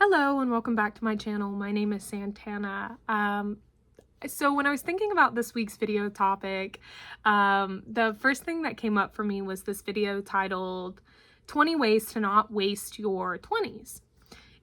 Hello and welcome back to my channel. My name is Santana. So when I was thinking about this week's video topic, the first thing that came up for me was this video titled 20 Ways to Not Waste Your 20s.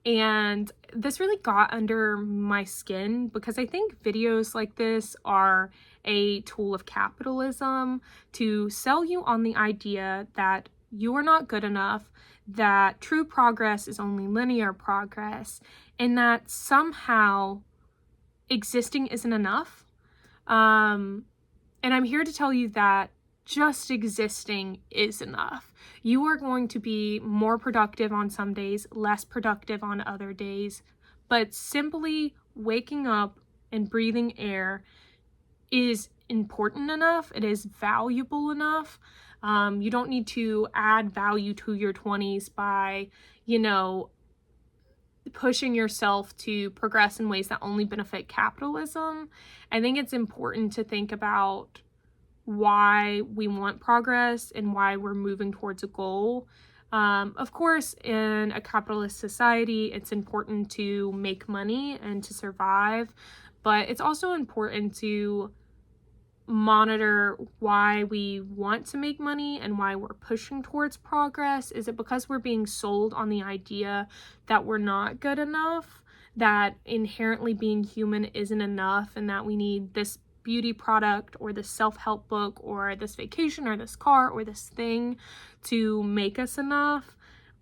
And this really got under my skin because I think videos like this are a tool of capitalism to sell you on the idea that you are not good enough, that true progress is only linear progress, and that somehow existing isn't enough. And I'm here to tell you that just existing is enough. You are going to be more productive on some days, less productive on other days, but simply waking up and breathing air is important enough. It is valuable enough. You don't need to add value to your 20s by, pushing yourself to progress in ways that only benefit capitalism. I think it's important to think about why we want progress and why we're moving towards a goal. Of course, in a capitalist society, it's important to make money and to survive, but it's also important to monitor why we want to make money and why we're pushing towards progress. Is it because we're being sold on the idea that we're not good enough, that inherently being human isn't enough, and that we need this beauty product or this self-help book or this vacation or this car or this thing to make us enough?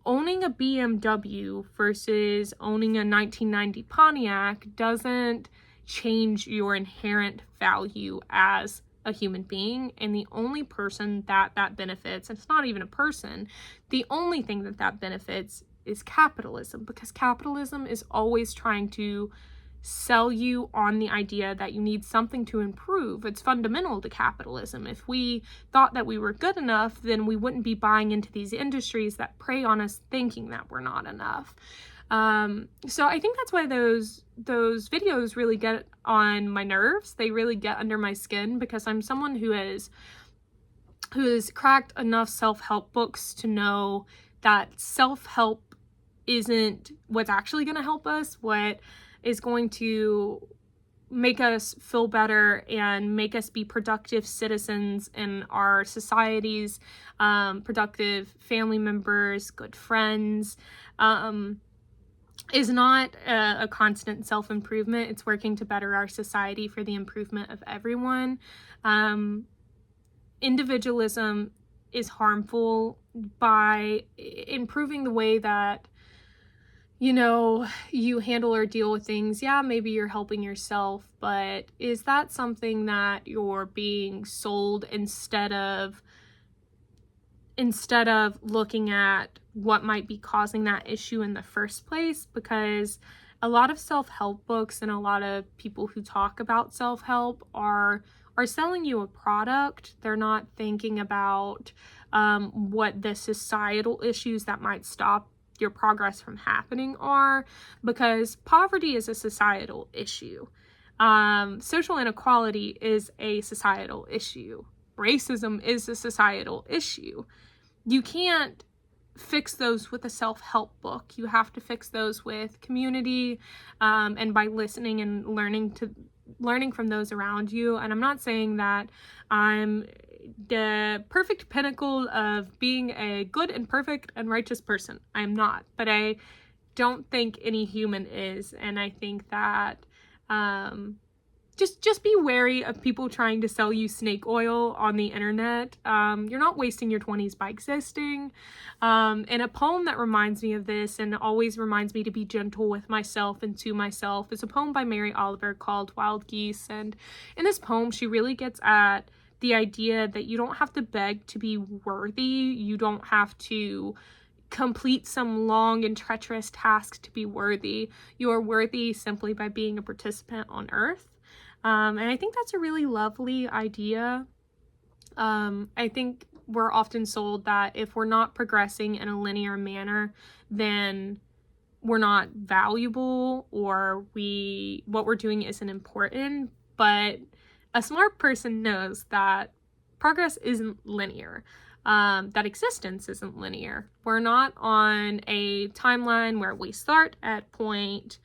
Owning a BMW versus owning a 1990 Pontiac doesn't change your inherent value as a human being, and the only person that benefits, and it's not even a person, the only thing that benefits is capitalism, because capitalism is always trying to sell you on the idea that you need something to improve. It's fundamental to capitalism. If we thought that we were good enough, then we wouldn't be buying into these industries that prey on us thinking that we're not enough. So I think that's why those videos really get on my nerves. They really get under my skin because I'm someone who has cracked enough self-help books to know that self-help isn't what's actually going to help us. What is going to make us feel better and make us be productive citizens in our societies, productive family members, good friends, is not a constant self-improvement. It's working to better our society for the improvement of everyone. Individualism is harmful by improving the way that you handle or deal with things. Yeah, maybe you're helping yourself, but is that something that you're being sold instead of looking at what might be causing that issue in the first place? Because a lot of self-help books and a lot of people who talk about self-help are selling you a product. They're not thinking about what the societal issues that might stop your progress from happening are, because poverty is a societal issue. Social inequality is a societal issue. Racism is a societal issue. You can't fix those with a self-help book. You have to fix those with community, and by listening and learning from those around you. And I'm not saying that I'm the perfect pinnacle of being a good and perfect and righteous person. I am not, but I don't think any human is. And I think that just be wary of people trying to sell you snake oil on the internet. You're not wasting your 20s by existing. And a poem that reminds me of this and always reminds me to be gentle with myself and to myself is a poem by Mary Oliver called Wild Geese. And in this poem, she really gets at the idea that you don't have to beg to be worthy. You don't have to complete some long and treacherous task to be worthy. You are worthy simply by being a participant on Earth. And I think that's a really lovely idea. I think we're often sold that if we're not progressing in a linear manner, then we're not valuable, or what we're doing isn't important. But a smart person knows that progress isn't linear. that existence isn't linear. We're not on a timeline where we start at point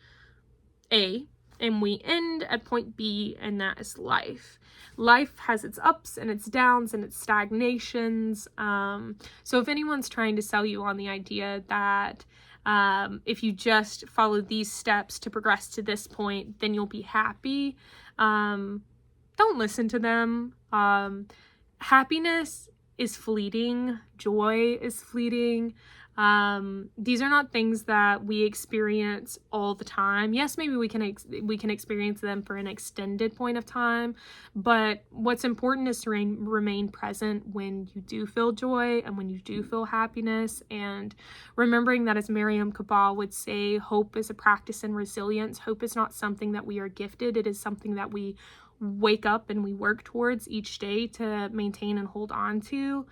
A and we end at point B, and that is life. Life has its ups and its downs and its stagnations. So if anyone's trying to sell you on the idea that if you just follow these steps to progress to this point, then you'll be happy, don't listen to them. Happiness is fleeting. Joy is fleeting. These are not things that we experience all the time. Yes, maybe we can experience them for an extended point of time, but what's important is to remain present when you do feel joy and when you do feel happiness, and remembering that, as Miriam Kabal would say, hope is a practice in resilience. Hope is not something that we are gifted. It is something that we wake up and we work towards each day to maintain and hold on to.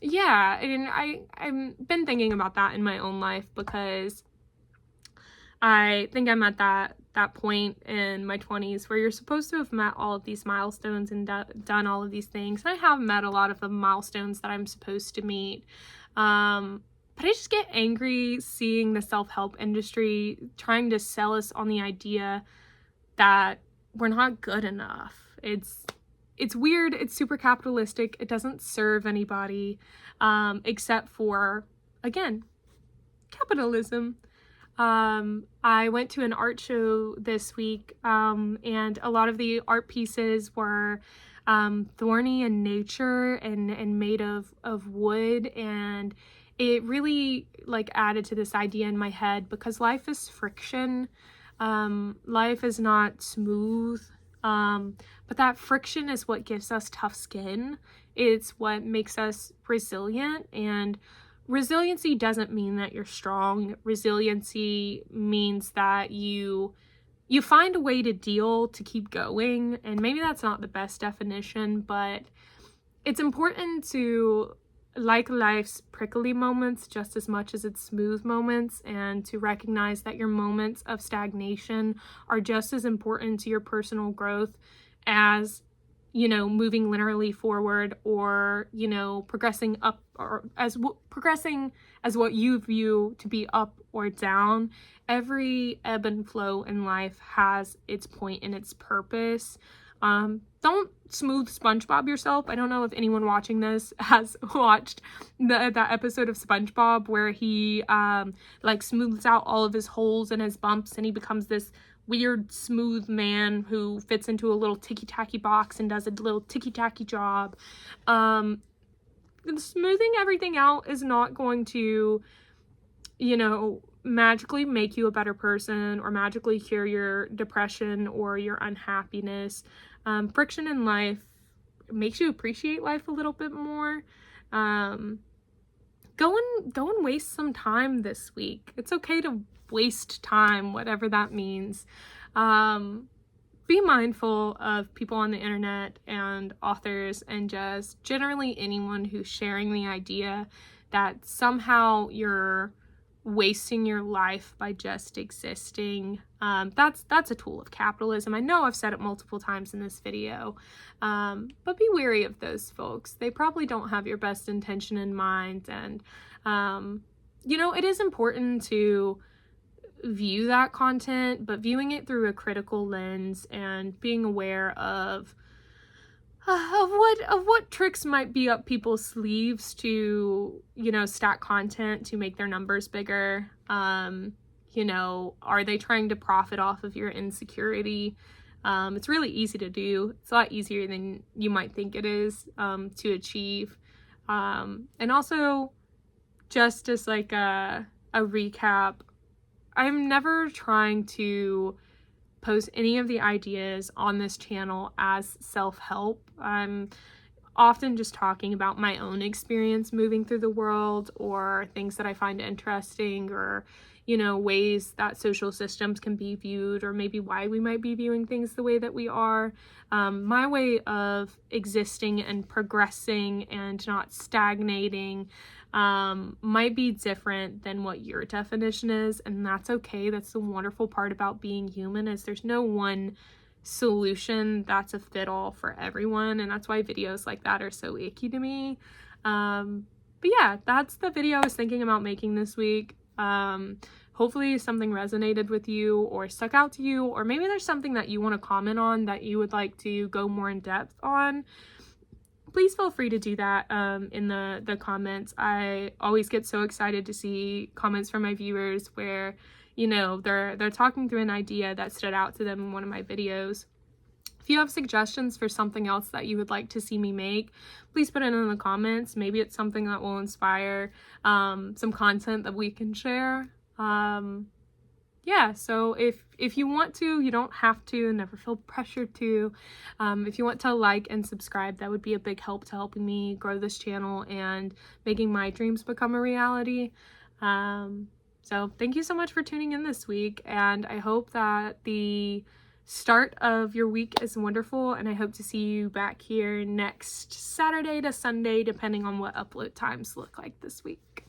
Yeah, and I've been thinking about that in my own life, because I think I'm at that point in my 20s where you're supposed to have met all of these milestones and done all of these things. And I have met a lot of the milestones that I'm supposed to meet. But I just get angry seeing the self-help industry trying to sell us on the idea that we're not good enough. It's weird. It's super capitalistic. It doesn't serve anybody, except for, again, capitalism. I went to an art show this week, and a lot of the art pieces were thorny in nature and made of wood, and it really added to this idea in my head, because life is friction. Life is not smooth. But that friction is what gives us tough skin. It's what makes us resilient, and resiliency doesn't mean that you're strong. Resiliency means that you find a way to keep going, and maybe that's not the best definition, but it's important to like life's prickly moments just as much as its smooth moments, and to recognize that your moments of stagnation are just as important to your personal growth as, moving linearly forward, or, progressing up, or progressing as what you view to be up or down. Every ebb and flow in life has its point and its purpose. Don't smooth SpongeBob yourself. I don't know if anyone watching this has watched that episode of SpongeBob where he smooths out all of his holes and his bumps, and he becomes this weird smooth man who fits into a little ticky-tacky box and does a little ticky-tacky job. Smoothing everything out is not going to, magically make you a better person or magically cure your depression or your unhappiness. Friction in life makes you appreciate life a little bit more. Go and waste some time this week. It's okay to waste time, whatever that means. Be mindful of people on the internet and authors and just generally anyone who's sharing the idea that somehow you're wasting your life by just existing. That's a tool of capitalism. I know I've said it multiple times in this video, but be wary of those folks. They probably don't have your best intention in mind, and it is important to view that content, but viewing it through a critical lens and being aware of what tricks might be up people's sleeves to, stack content to make their numbers bigger. Are they trying to profit off of your insecurity? It's really easy to do. It's a lot easier than you might think it is to achieve. And also, just as a recap, I'm never trying to post any of the ideas on this channel as self-help. I'm often just talking about my own experience moving through the world, or things that I find interesting, or ways that social systems can be viewed, or maybe why we might be viewing things the way that we are. My way of existing and progressing and not stagnating might be different than what your definition is, and that's okay. That's the wonderful part about being human, is there's no one solution that's a fit all for everyone, and that's why videos like that are so icky to me. But yeah, that's the video I was thinking about making this week. Hopefully something resonated with you or stuck out to you, or maybe there's something that you want to comment on that you would like to go more in depth on. Please feel free to do that in the comments. I always get so excited to see comments from my viewers where, you know, they're talking through an idea that stood out to them in one of my videos. If you have suggestions for something else that you would like to see me make, please put it in the comments. Maybe it's something that will inspire some content that we can share. Yeah, so if you want to, you don't have to, never feel pressured to. If you want to like and subscribe, that would be a big help to helping me grow this channel and making my dreams become a reality. So thank you so much for tuning in this week, and I hope that the start of your week is wonderful, and I hope to see you back here next Saturday to Sunday, depending on what upload times look like this week.